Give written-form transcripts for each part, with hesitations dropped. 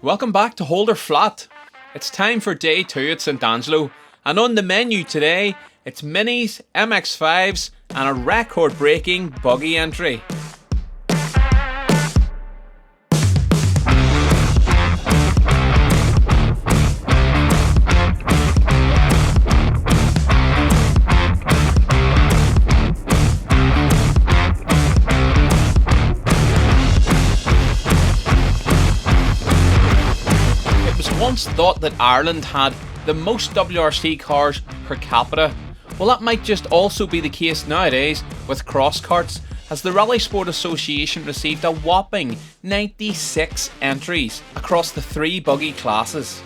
Welcome back to Holder Flat. It's time for day 2 at St Angelo, and on the menu today, it's minis, MX5s, and a record-breaking buggy entry. Once thought that Ireland had the most WRC cars per capita. Well, that might just also be the case nowadays with cross karts, as the Rally Sport Association received a whopping 96 entries across the 3 buggy classes.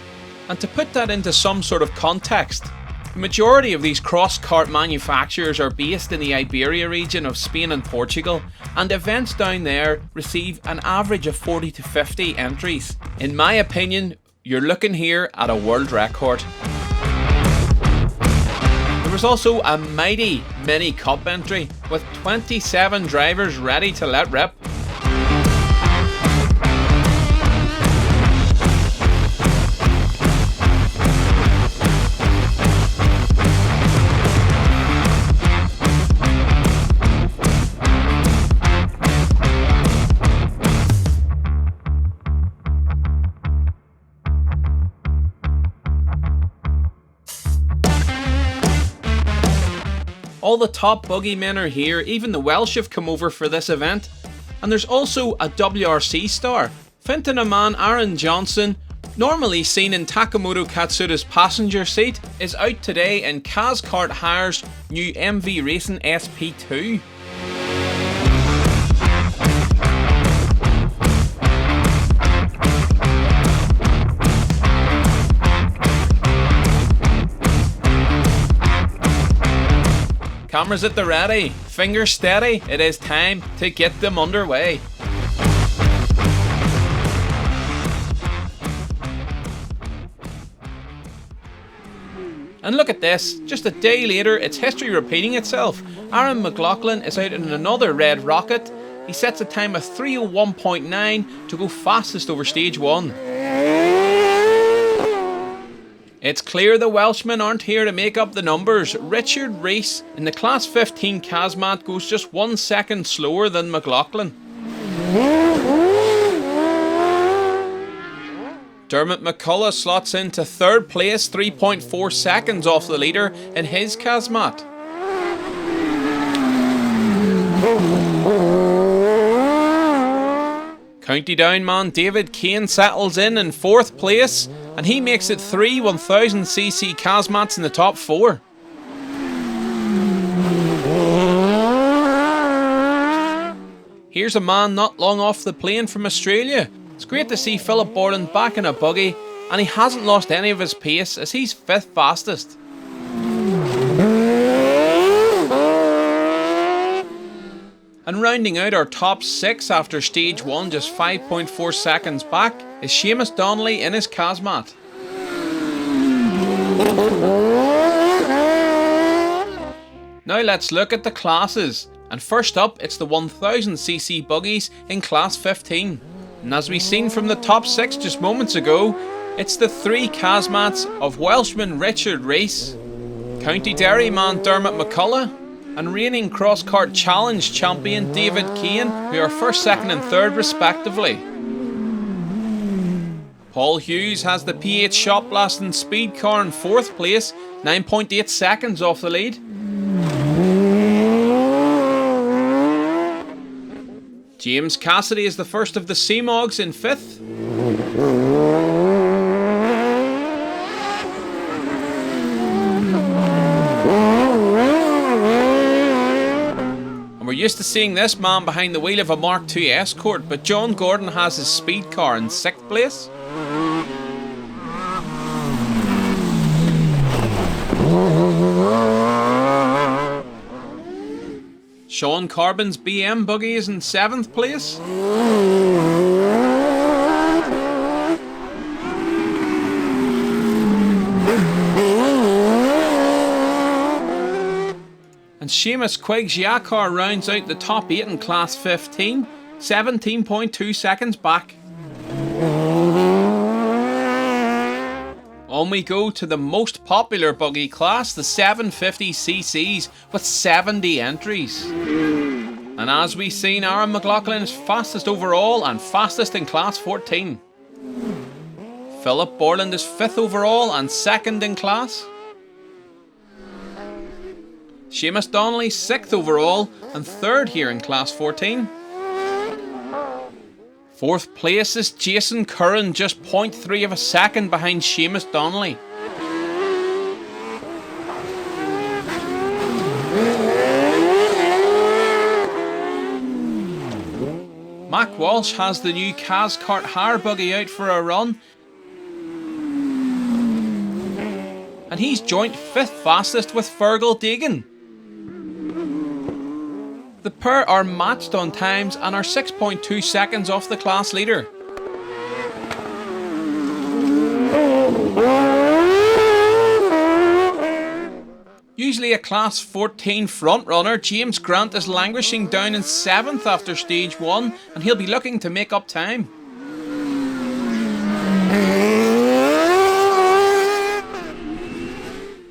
And to put that into some sort of context, the majority of these cross kart manufacturers are based in the Iberia region of Spain and Portugal, and events down there receive an average of 40 to 50 entries. In my opinion, you're looking here at a world record. There was also a mighty mini cup entry with 27 drivers ready to let rip. All the top buggy men are here, even the Welsh have come over for this event. And there's also a WRC star. Fintan man Aaron Johnson, normally seen in Takamoto Katsuda's passenger seat, is out today in Kaz Kart Hire's new MV Racing SP2. Cameras at the ready, fingers steady, it is time to get them underway. And look at this, just a day later it's history repeating itself. Aaron McLaughlin is out in another red rocket. He sets a time of 3:01.9 to go fastest over stage 1. It's clear the Welshmen aren't here to make up the numbers. Richard Rees in the Class 15 Kazmat goes just 1 second slower than McLaughlin. Dermot McCullough slots into 3rd place, 3.4 seconds off the leader in his Kazmat. County Down man David Kane settles in 4th place, and he makes it 3 1000cc Kazmats in the top 4. Here's a man not long off the plane from Australia. It's great to see Philip Borland back in a buggy, and he hasn't lost any of his pace as he's 5th fastest. And rounding out our top 6 after stage 1, just 5.4 seconds back, is Seamus Donnelly in his Kazmat. Now let's look at the classes. And first up, it's the 1000cc buggies in Class 15. And as we've seen from the top 6 just moments ago, it's the 3 Kazmats of Welshman Richard Rees, County Derry man Dermot McCullough, and reigning Cross Kart Challenge champion David Kane, who are 1st, 2nd and 3rd respectively. Paul Hughes has the P8 shot blasting speed car in 4th place, 9.8 seconds off the lead. James Cassidy is the first of the Seamogs in 5th. We're used to seeing this man behind the wheel of a Mark II Escort, but John Gordon has his speed car in 6th place. Sean Carbon's BM buggy is in 7th place. And Seamus Quigg's Yakar rounds out the top 8 in Class 15, 17.2 seconds back. On we go to the most popular buggy class, the 750cc's, with 70 entries. And as we've seen, Aaron McLaughlin is fastest overall and fastest in class 14. Philip Borland is 5th overall and 2nd in class. Seamus Donnelly 6th overall and 3rd here in class 14. 4th place is Jason Curran, just 0.3 of a second behind Seamus Donnelly. Mac Walsh has the new Cross Kart Buggy out for a run, and he's joint 5th fastest with Fergal Deegan. The pair are matched on times and are 6.2 seconds off the class leader. Usually a class 14 front runner, James Grant is languishing down in 7th after stage 1, and he'll be looking to make up time.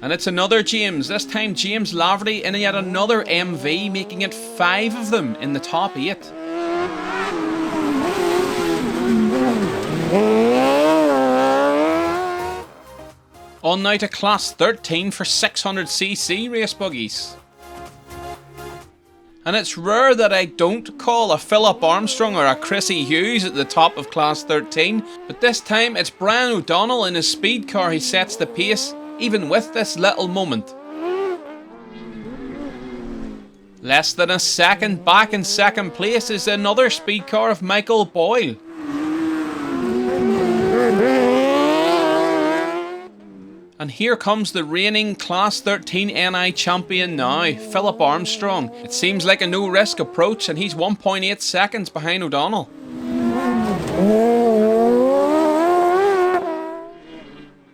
And it's another James, this time James Laverty in yet another MV, making it 5 of them in the top 8. On now to class 13 for 600cc race buggies. And it's rare that I don't call a Philip Armstrong or a Chrissy Hughes at the top of class 13, but this time it's Brian O'Donnell in his speed car who sets the pace, even with this little moment. Less than a second back in 2nd place is another speed car of Michael Boyle. And here comes the reigning Class 13 NI champion now, Philip Armstrong. It seems like a no-risk approach, and he's 1.8 seconds behind O'Donnell.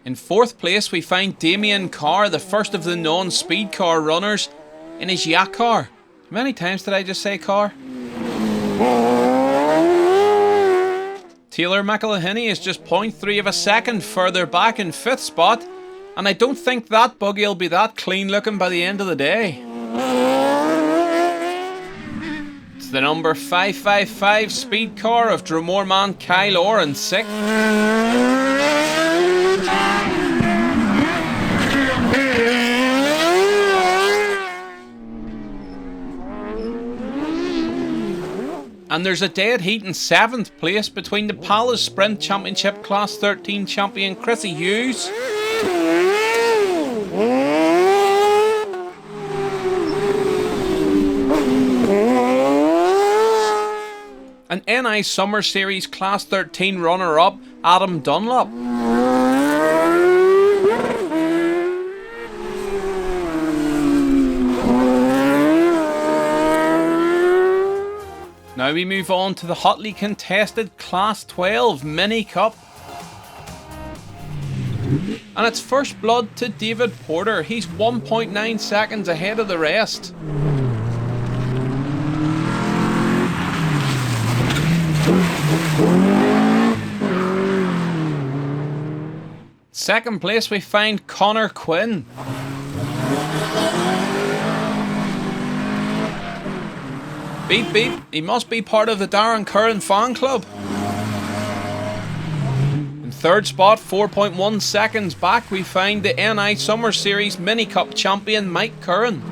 In 4th place we find Damien Carr, the first of the non-speed car runners, in his yak car. How many times did I just say car? Taylor McElhinney is just 0.3 of a second further back in 5th spot, and I don't think that buggy will be that clean looking by the end of the day. It's the number 555 speed car of Dromore man Kyle Orr in 6th. And there's a dead heat in 7th place between the Palace Sprint Championship Class 13 champion Chrissy Hughes and NI Summer Series Class 13 runner-up Adam Dunlop. Now we move on to the hotly contested Class 12 Mini Cup. And it's first blood to David Porter. He's 1.9 seconds ahead of the rest. Second place we find Connor Quinn. Beep beep, he must be part of the Darren Curran fan club. In 3rd spot, 4.1 seconds back, we find the NI Summer Series Mini Cup champion Mike Curran.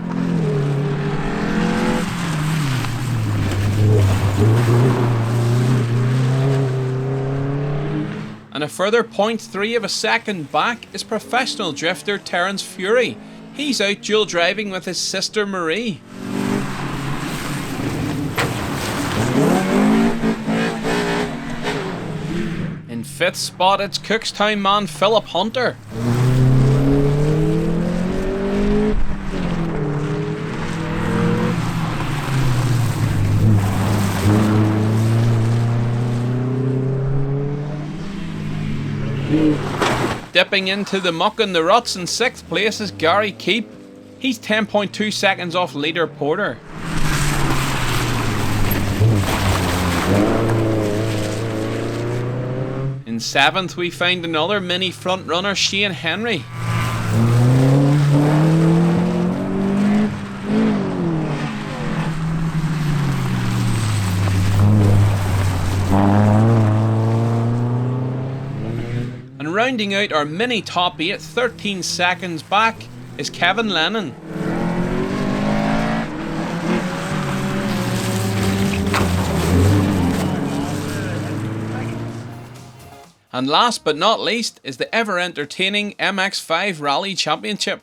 And a further 0.3 of a second back is professional drifter Terence Fury. He's out dual driving with his sister Marie. In 5th spot, it's Cookstown man Philip Hunter. Dipping into the muck and the ruts in 6th place is Gary Keep. He's 10.2 seconds off leader Porter. In In 7th we find another mini front runner, Shane Henry. And rounding out our mini top 8, 13 seconds back, is Kevin Lennon. And last but not least is the ever entertaining MX5 Rally Championship.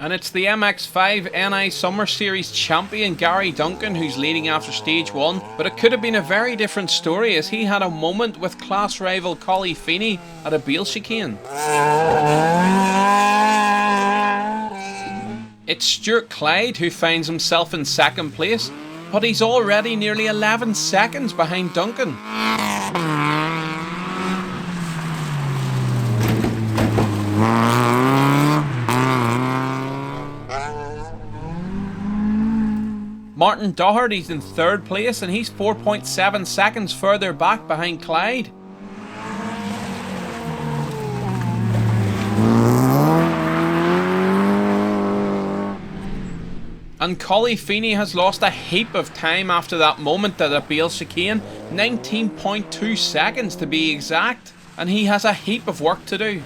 And it's the MX5 NI Summer Series champion Gary Duncan who's leading after stage 1, but it could have been a very different story as he had a moment with class rival Collie Feeney at a Beale chicane. It's Stuart Clyde who finds himself in 2nd place, but he's already nearly 11 seconds behind Duncan. Martin Doherty's in 3rd place and he's 4.7 seconds further back behind Clyde. And Collie Feeney has lost a heap of time after that moment at a Beale chicane, 19.2 seconds to be exact, and he has a heap of work to do.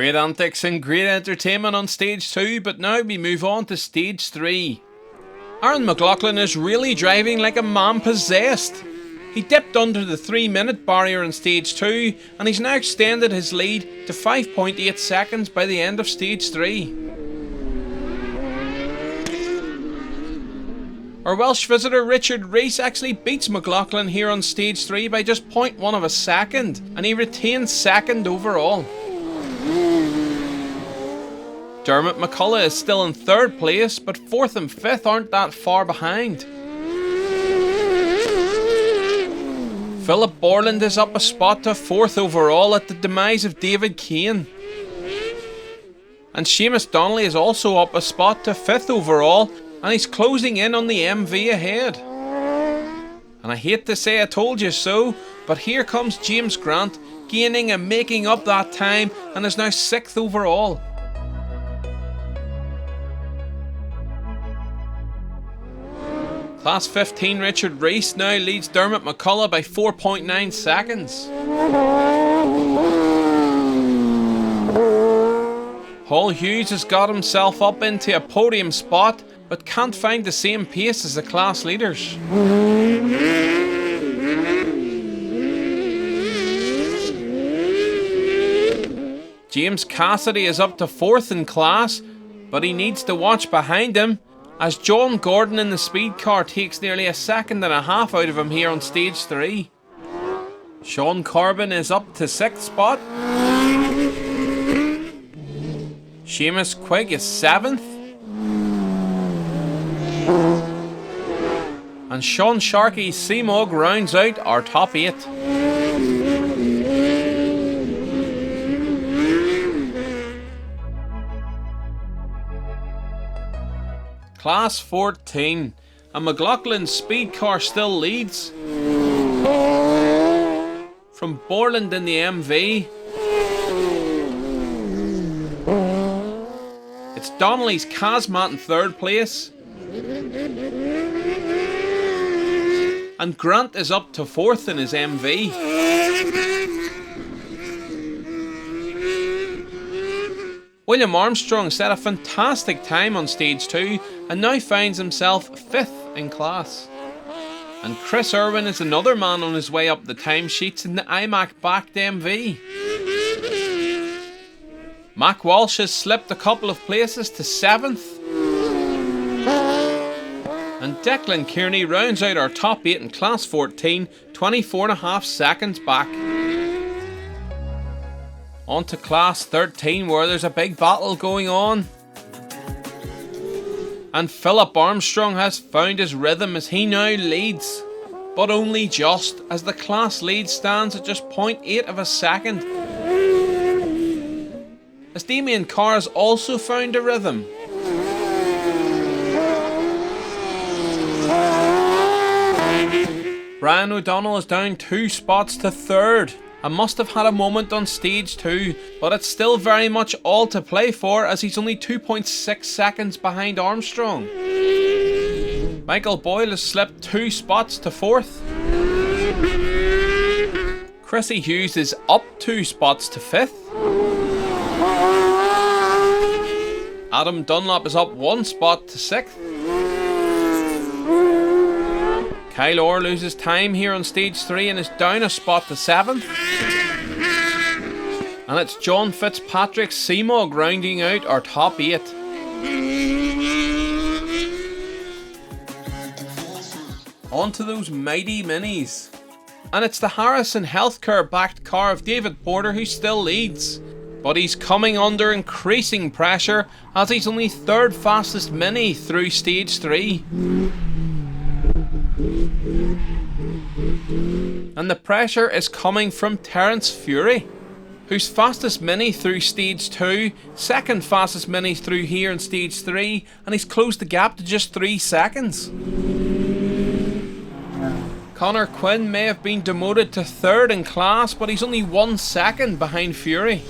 Great antics and great entertainment on stage 2, but now we move on to stage 3. Aaron McLaughlin is really driving like a man possessed. He dipped under the 3-minute barrier in stage 2 and he's now extended his lead to 5.8 seconds by the end of stage 3. Our Welsh visitor Richard Rees actually beats McLaughlin here on stage 3 by just 0.1 of a second, and he retains second overall. Dermot McCullough is still in 3rd place, but 4th and 5th aren't that far behind. Philip Borland is up a spot to 4th overall at the demise of David Kane. And Seamus Donnelly is also up a spot to 5th overall, and he's closing in on the MV ahead. And I hate to say I told you so, but here comes James Grant, gaining and making up that time, and is now 6th overall. Class 15 Richard Rees now leads Dermot McCullough by 4.9 seconds. Paul Hughes has got himself up into a podium spot, but can't find the same pace as the class leaders. James Cassidy is up to 4th in class, but he needs to watch behind him, as John Gordon in the speed car takes nearly a second and a half out of him here on stage 3. Sean Corbin is up to 6th spot. Seamus Quigg is 7th. And Sean Sharkey Seamog rounds out our top 8. Class 14, and McLaughlin's speed car still leads. From Borland in the MV, it's Donnelly's Kazmat in 3rd place. And Grant is up to 4th in his MV. William Armstrong set a fantastic time on stage 2 and now finds himself 5th in class. And Chris Irwin is another man on his way up the timesheets in the iMac backed MV. Mac Walsh has slipped a couple of places to 7th. And Declan Kearney rounds out our top 8 in class 14, 24.5 seconds back. On to class 13, where there's a big battle going on. And Philip Armstrong has found his rhythm as he now leads, but only just, as the class lead stands at just 0.8 of a second. As Damien Carr has also found a rhythm. Brian O'Donnell is down 2 spots to 3rd. And must have had a moment on stage 2, but it's still very much all to play for, as he's only 2.6 seconds behind Armstrong. Michael Boyle has slipped 2 spots to 4th. Chrissy Hughes is up 2 spots to 5th. Adam Dunlop is up 1 spot to 6th. Kyle Orr loses time here on stage 3 and is down a spot to 7th. And it's John Fitzpatrick Seamog rounding out our top 8. On to those mighty minis. And it's the Harrison Healthcare backed car of David Porter who still leads. But he's coming under increasing pressure as he's only 3rd fastest mini through stage 3. And the pressure is coming from Terence Fury, who's fastest mini through stage 2, 2nd fastest mini through here in stage 3, and he's closed the gap to just 3 seconds. Connor Quinn may have been demoted to 3rd in class, but he's only 1 second behind Fury.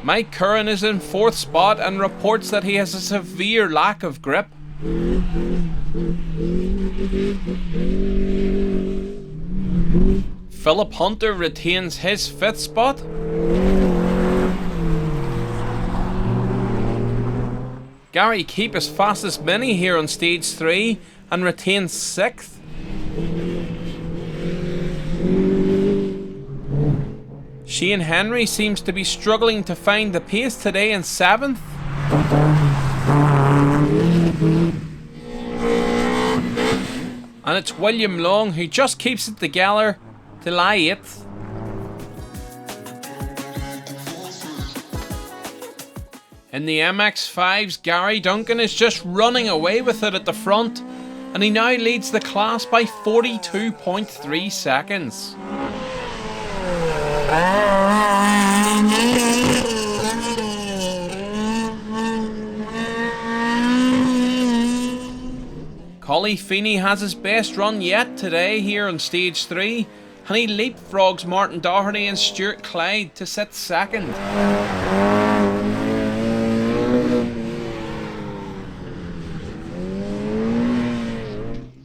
Mike Curran is in 4th spot and reports that he has a severe lack of grip. Philip Hunter retains his 5th spot. Gary Keep is fastest mini here on stage 3 and retains 6th. Shane Henry seems to be struggling to find the pace today in 7th. And it's William Long who just keeps it together to lie 8th. In the MX5s, Gary Duncan is just running away with it at the front, and he now leads the class by 42.3 seconds. Collie Feeney has his best run yet today here on stage 3, and he leapfrogs Martin Doherty and Stuart Clyde to sit 2nd.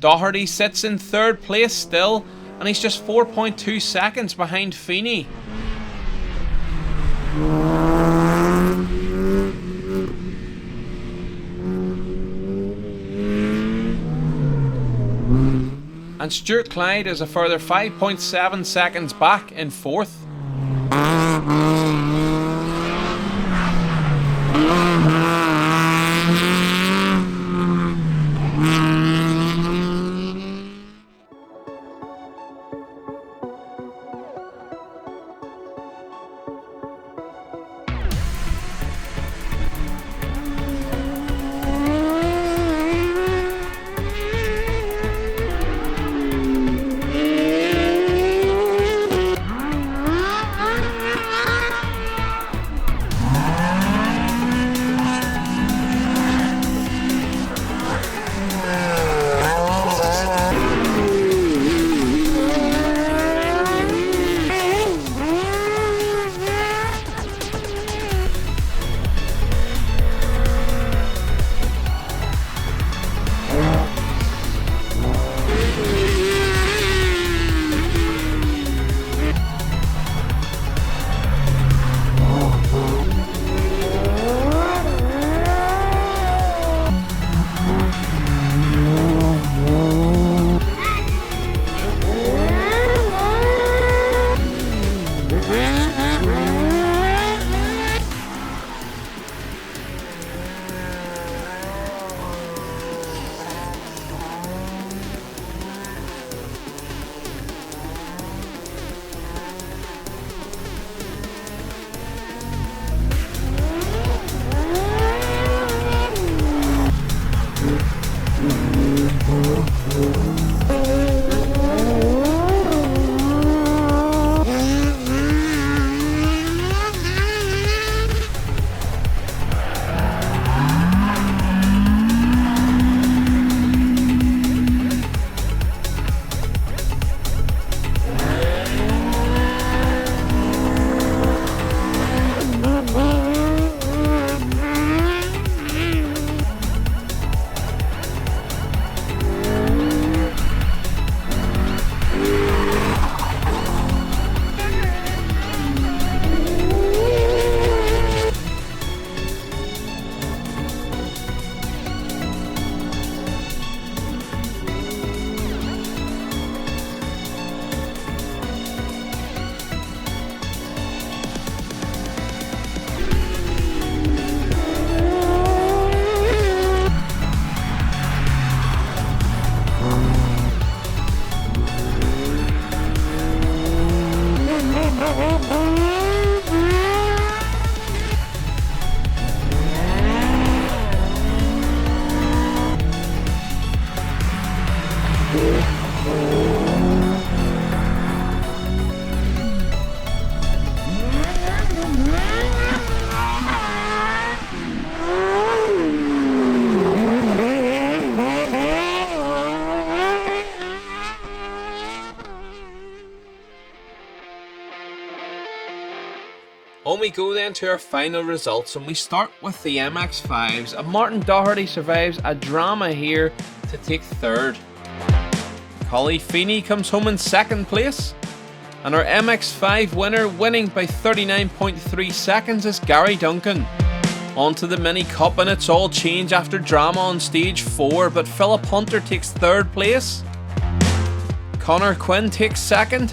Doherty sits in 3rd place still, and he's just 4.2 seconds behind Feeney. And Stuart Clyde is a further 5.7 seconds back in 4th. On we go then to our final results, and we start with the MX5s, and Martin Doherty survives a drama here to take 3rd. Collie Feeney comes home in 2nd place. And our MX5 winner, winning by 39.3 seconds, is Gary Duncan. On to the Mini Cup, and it's all change after drama on stage 4, but Philip Hunter takes 3rd place. Connor Quinn takes 2nd.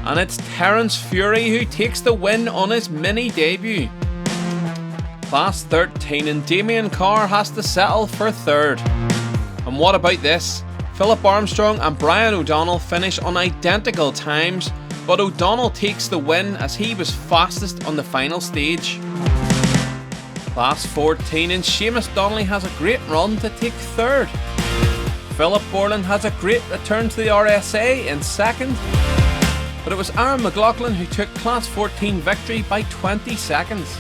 And it's Terence Fury who takes the win on his Mini debut. Class 13, and Damien Carr has to settle for 3rd. And what about this? Philip Armstrong and Brian O'Donnell finish on identical times, but O'Donnell takes the win as he was fastest on the final stage. Class 14, and Seamus Donnelly has a great run to take 3rd. Philip Borland has a great return to the RSA in 2nd. But it was Aaron McLaughlin who took Class 14 victory by 20 seconds.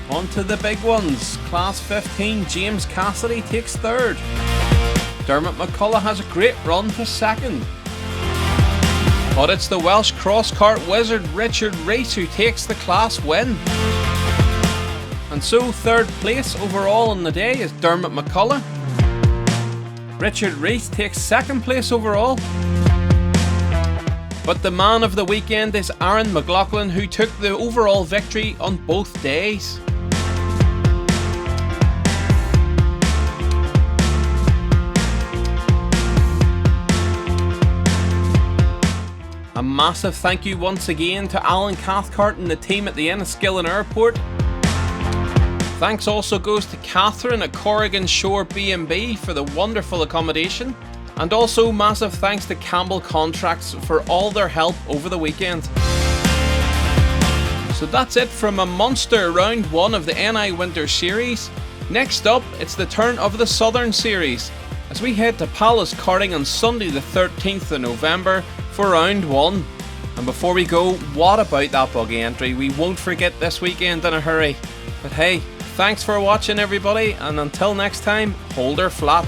On to the big ones. Class 15, James Cassidy takes 3rd. Dermot McCullough has a great run to 2nd. But it's the Welsh cross kart wizard Richard Rees who takes the class win. And so 3rd place overall on the day is Dermot McCullough. Richard Rees takes 2nd place overall. But the man of the weekend is Aaron McLaughlin, who took the overall victory on both days. A massive thank you once again to Alan Cathcart and the team at the Enniskillen Airport. Thanks also goes to Catherine at Corrigan Shore B&B for the wonderful accommodation. And also massive thanks to Campbell Contracts for all their help over the weekend. So that's it from a monster round 1 of the NI Winter Series. Next up, it's the turn of the Southern Series, as we head to Palace Karting on Sunday the 13th of November for round 1. And before we go, what about that buggy entry? We won't forget this weekend in a hurry. But hey, thanks for watching everybody, and until next time, hold her flat.